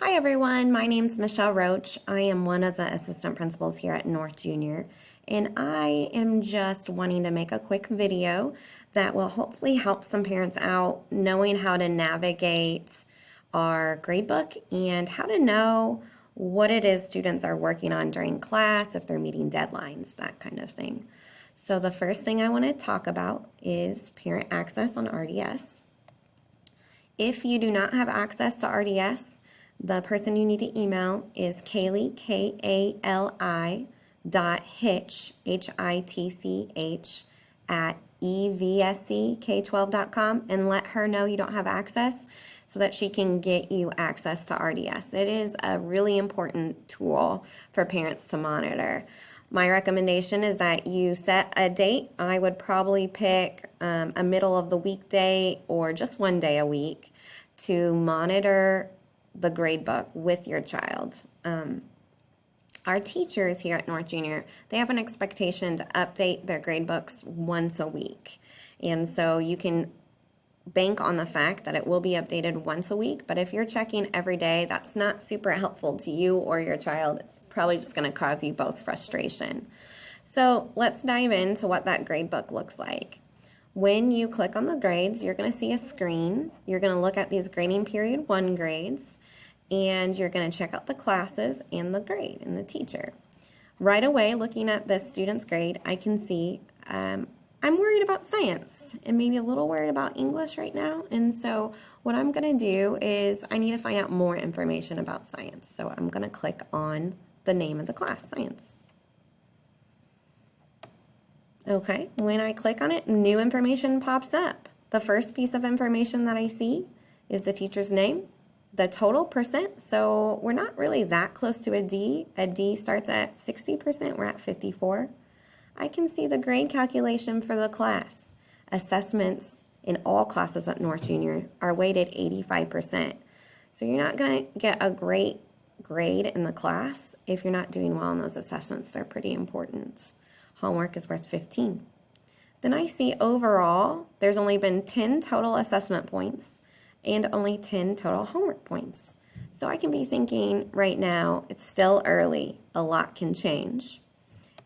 Hi everyone, my name is Michelle Roach. I am one of the assistant principals here at North Junior, and I am just wanting to make a quick video that will hopefully help some parents out knowing how to navigate our gradebook and how to know what it is students are working on during class, if they're meeting deadlines, that kind of thing. So the first thing I want to talk about is parent access on RDS. If you do not have access to RDS, the person you need to email is Kaylee, K-A-L-I .hitch, H-I-T-C-H, at evsek12.com, and let her know you don't have access so that she can get you access to RDS. It is a really important tool for parents to monitor. My recommendation is that you set a date. I would probably pick a middle of the week day or just one day a week to monitor the grade book with your child. Our teachers here at North Junior, they have an expectation to update their grade books once a week. And so you can bank on the fact that it will be updated once a week, but if you're checking every day, that's not super helpful to you or your child. It's probably just going to cause you both frustration. So let's dive into what that grade book looks like. When you click on the grades, you're going to see a screen. You're going to look at these grading period 1 grades, and you're going to check out the classes and the grade and the teacher. Right away, looking at this student's grade, I can see I'm worried about science and maybe a little worried about English right now. And so what I'm going to do is I need to find out more information about science. So I'm going to click on the name of the class, science. Okay, when I click on it, new information pops up. The first piece of information that I see is the teacher's name, the total percent, so we're not really that close to a D. A D starts at 60%, we're at 54. I can see the grade calculation for the class. Assessments in all classes at North Junior are weighted 85%. So you're not going to get a great grade in the class if you're not doing well in those assessments. They're pretty important. Homework is worth 15. Then I see overall, there's only been 10 total assessment points and only 10 total homework points. So I can be thinking right now, it's still early, a lot can change.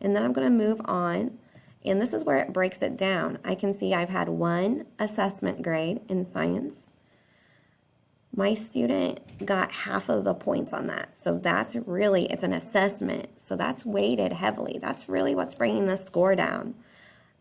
And then I'm going to move on, and this is where it breaks it down. I can see I've had 1 assessment grade in science. My student got half of the points on that. So that's really, it's an assessment. So that's weighted heavily. That's really what's bringing the score down.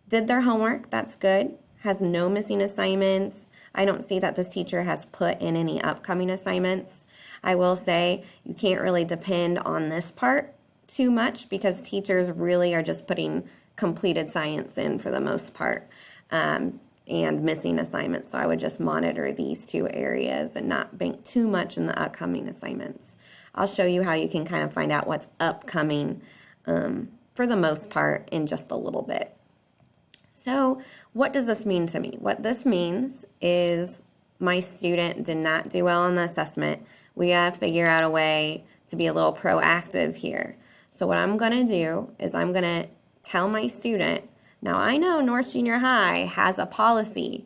Did their homework, that's good. Has no missing assignments. I don't see that this teacher has put in any upcoming assignments. I will say you can't really depend on this part too much because teachers really are just putting completed science in for the most part. And missing assignments. So I would just monitor these 2 areas and not bank too much in the upcoming assignments. I'll show you how you can kind of find out what's upcoming for the most part in just a little bit. So what does this mean to me? What this means is my student did not do well on the assessment. We got to figure out a way to be a little proactive here. So what I'm going to do is I'm going to tell my student, now I know North Junior High has a policy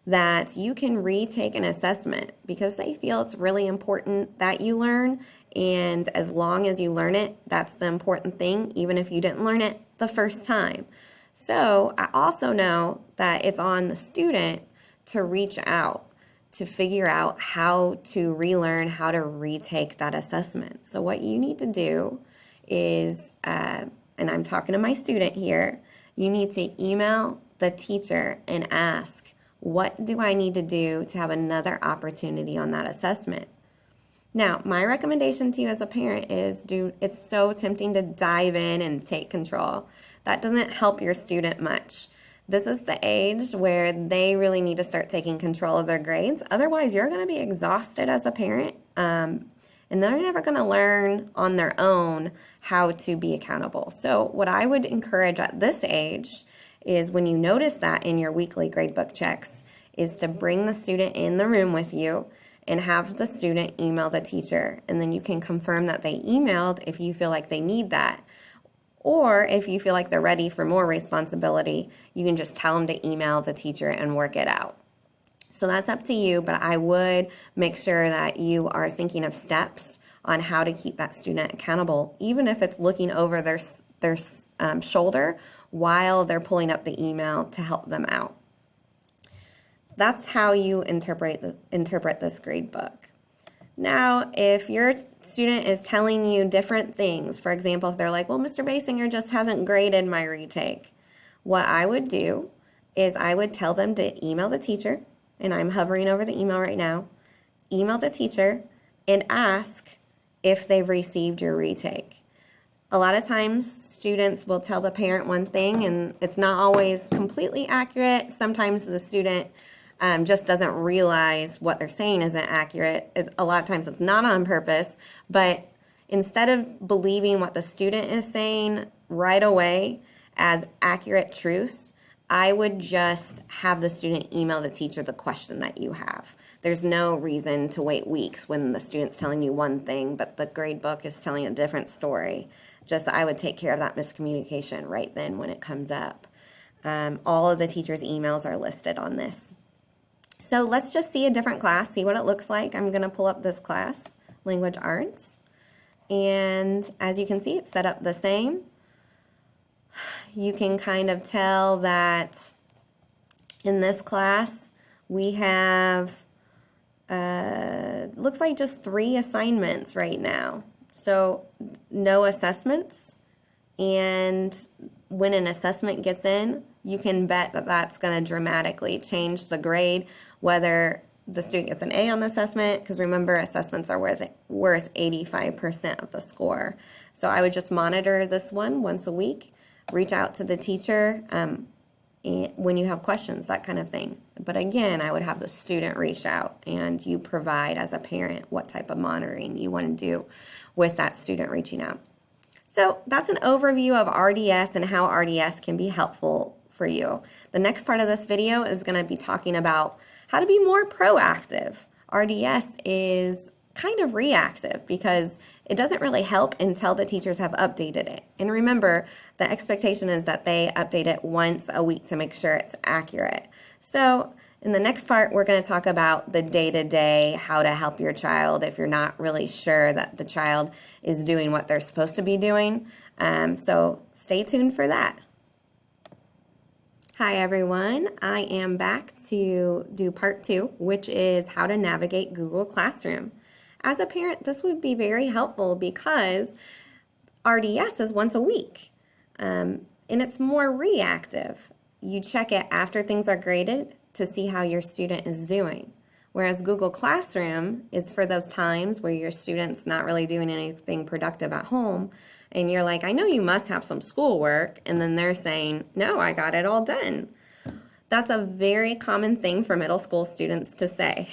that you can retake an assessment because they feel it's really important that you learn, and as long as you learn it, that's the important thing, even if you didn't learn it the first time. So I also know that it's on the student to reach out to figure out how to relearn, how to retake that assessment. So what you need to do is, and I'm talking to my student here, you need to email the teacher and ask, what do I need to do to have another opportunity on that assessment? Now, my recommendation to you as a parent is it's so tempting to dive in and take control. That doesn't help your student much. This is the age where they really need to start taking control of their grades. Otherwise, you're going to be exhausted as a parent, and they're never going to learn on their own how to be accountable. So what I would encourage at this age is when you notice that in your weekly gradebook checks is to bring the student in the room with you and have the student email the teacher. And then you can confirm that they emailed if you feel like they need that. Or if you feel like they're ready for more responsibility, you can just tell them to email the teacher and work it out. So that's up to you, but I would make sure that you are thinking of steps on how to keep that student accountable, even if it's looking over their shoulder while they're pulling up the email to help them out. That's how you interpret this grade book. Now, if your student is telling you different things, for example, if they're like, well, Mr. Basinger just hasn't graded my retake, what I would do is I would tell them to email the teacher, and I'm hovering over the email right now, email the teacher and ask if they've received your retake. A lot of times students will tell the parent one thing and it's not always completely accurate. Sometimes the student just doesn't realize what they're saying isn't accurate. A lot of times it's not on purpose, but instead of believing what the student is saying right away as accurate truths, I would just have the student email the teacher the question that you have. There's no reason to wait weeks when the student's telling you one thing, but the grade book is telling a different story. Just I would take care of that miscommunication right then when it comes up. All of the teachers' emails are listed on this. So let's just see a different class, see what it looks like. I'm going to pull up this class, Language Arts. And as you can see, it's set up the same. You can kind of tell that in this class, we have, looks like just 3 assignments right now. So no assessments. And when an assessment gets in, you can bet that that's going to dramatically change the grade, whether the student gets an A on the assessment, because remember, assessments are worth 85% of the score. So I would just monitor this one once a week, reach out to the teacher when you have questions, that kind of thing. But again, I would have the student reach out and you provide as a parent what type of monitoring you want to do with that student reaching out. So that's an overview of RDS and how RDS can be helpful for you. The next part of this video is going to be talking about how to be more proactive. RDS is kind of reactive because it doesn't really help until the teachers have updated it. And remember, the expectation is that they update it once a week to make sure it's accurate. So in the next part, we're going to talk about the day-to-day, how to help your child if you're not really sure that the child is doing what they're supposed to be doing. So stay tuned for that. Hi everyone, I am back to do part 2, which is how to navigate Google Classroom. As a parent, this would be very helpful because RDS is once a week, and it's more reactive. You check it after things are graded to see how your student is doing. Whereas Google Classroom is for those times where your student's not really doing anything productive at home, and you're like, I know you must have some schoolwork, and then they're saying, no, I got it all done. That's a very common thing for middle school students to say,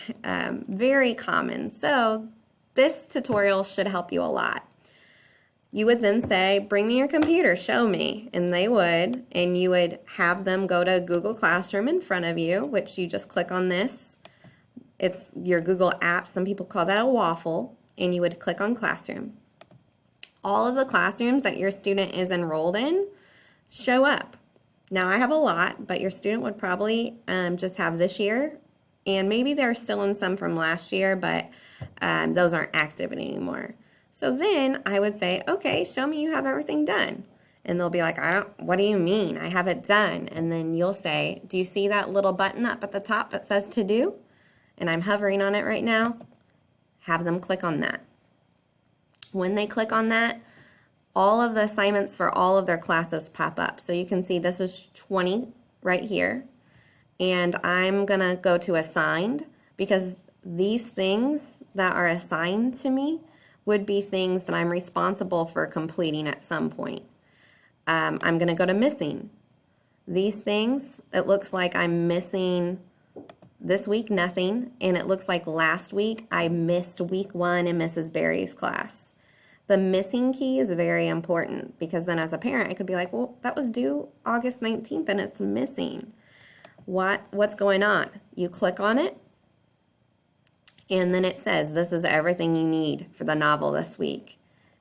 very common. So this tutorial should help you a lot. You would then say, bring me your computer, show me, and they would, and you would have them go to Google Classroom in front of you, which you just click on this. It's your Google app, some people call that a waffle, and you would click on Classroom. All of the classrooms that your student is enrolled in show up. Now I have a lot, but your student would probably just have this year, and maybe they're still in some from last year, but those aren't active anymore. So then I would say, okay, show me you have everything done. And they'll be like, what do you mean? I have it done. And then you'll say, do you see that little button up at the top that says to do? And I'm hovering on it right now. Have them click on that. When they click on that, all of the assignments for all of their classes pop up. So you can see this is 20 right here. And I'm going to go to assigned because these things that are assigned to me would be things that I'm responsible for completing at some point. I'm going to go to missing. These things, it looks like I'm missing this week nothing, and it looks like last week I missed week 1 in Mrs. Berry's class. The missing key is very important because then as a parent I could be like, well, that was due August 19th and it's missing. What's going on? You click on it, and then it says, this is everything you need for the novel this week.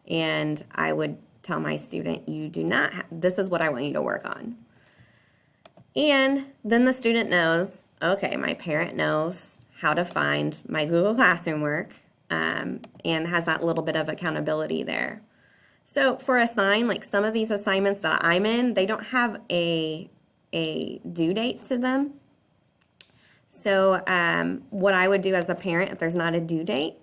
And I would tell my student, you do not this is what I want you to work on. And then the student knows, okay, my parent knows how to find my Google Classroom work. and has that little bit of accountability there. So for assign, like some of these assignments that I'm in, they don't have a due date to them. So what I would do as a parent, if there's not a due date,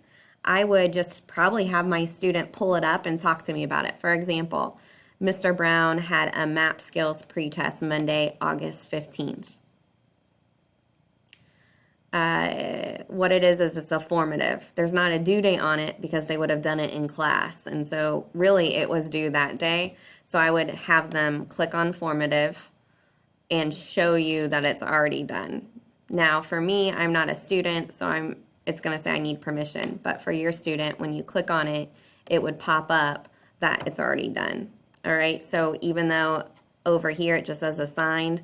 I would just probably have my student pull it up and talk to me about it. For example, Mr. Brown had a map skills pretest Monday, August 15th. What it is it's a formative. There's not a due date on it because they would have done it in class. And so really it was due that day. So I would have them click on formative and show you that it's already done. Now for me, I'm not a student, so it's going to say I need permission. But for your student, when you click on it, it would pop up that it's already done. All right, so even though over here it just says assigned,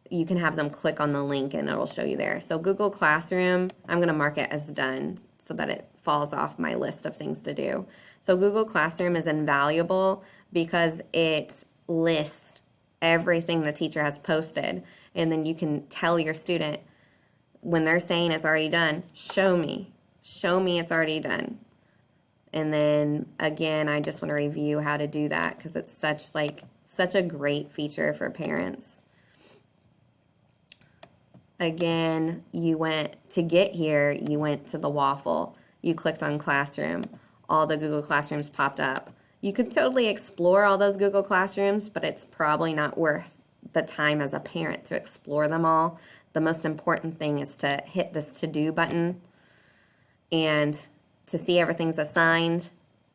you can have them click on the link and it'll show you there. So Google Classroom, I'm going to mark it as done so that it falls off my list of things to do. So Google Classroom is invaluable because it lists everything the teacher has posted, and then you can tell your student when they're saying it's already done, show me it's already done. And then again, I just want to review how to do that because it's such a great feature for parents. Again, you went to the waffle, you clicked on Classroom, all the Google Classrooms popped up. You could totally explore all those Google Classrooms, but it's probably not worth the time as a parent to explore them all. The most important thing is to hit this to-do button, and to see everything's assigned,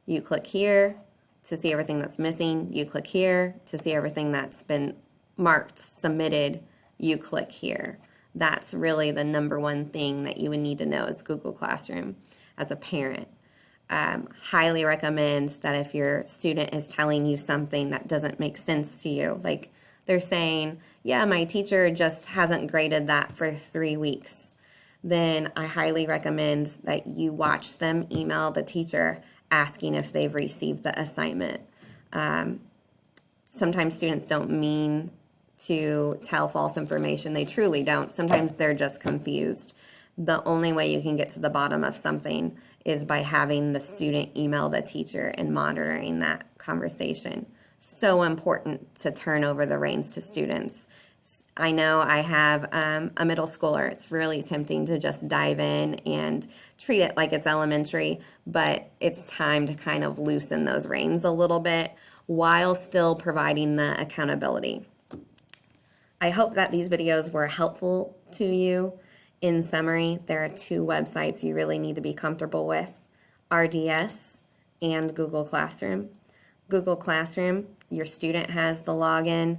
you click here. To see everything that's missing, you click here. To see everything that's been marked, submitted, you click here. That's really the number one thing that you would need to know is Google Classroom as a parent. Highly recommend that if your student is telling you something that doesn't make sense to you, like they're saying, yeah, my teacher just hasn't graded that for 3 weeks, then I highly recommend that you watch them email the teacher asking if they've received the assignment. Sometimes students don't mean to tell false information. They truly don't. Sometimes they're just confused. The only way you can get to the bottom of something is by having the student email the teacher and monitoring that conversation. So important to turn over the reins to students. I know I have a middle schooler. It's really tempting to just dive in and treat it like it's elementary, but it's time to kind of loosen those reins a little bit while still providing the accountability. I hope that these videos were helpful to you. In summary, there are 2 websites you really need to be comfortable with, RDS and Google Classroom. Google Classroom, your student has the login.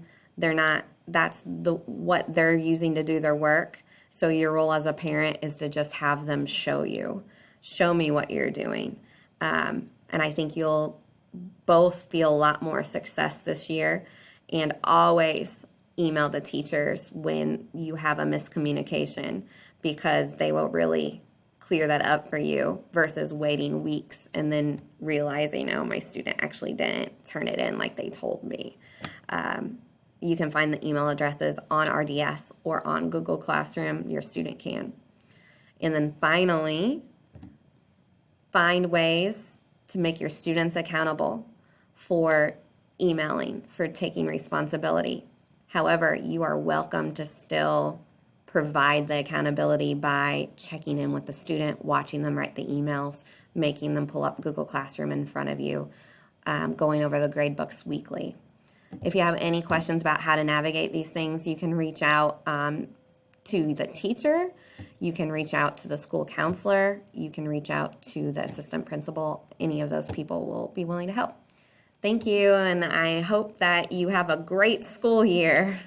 That's what they're using to do their work. So your role as a parent is to just have them show me what you're doing. And I think you'll both feel a lot more success this year. And always email the teachers when you have a miscommunication, because they will really clear that up for you versus waiting weeks and then realizing, oh, my student actually didn't turn it in like they told me. You can find the email addresses on RDS or on Google Classroom. Your student can. And then finally, find ways to make your students accountable for emailing, for taking responsibility. However, you are welcome to still provide the accountability by checking in with the student, watching them write the emails, making them pull up Google Classroom in front of you, going over the grade books weekly. If you have any questions about how to navigate these things, you can reach out to the teacher, you can reach out to the school counselor, you can reach out to the assistant principal. Any of those people will be willing to help. Thank you, and I hope that you have a great school year.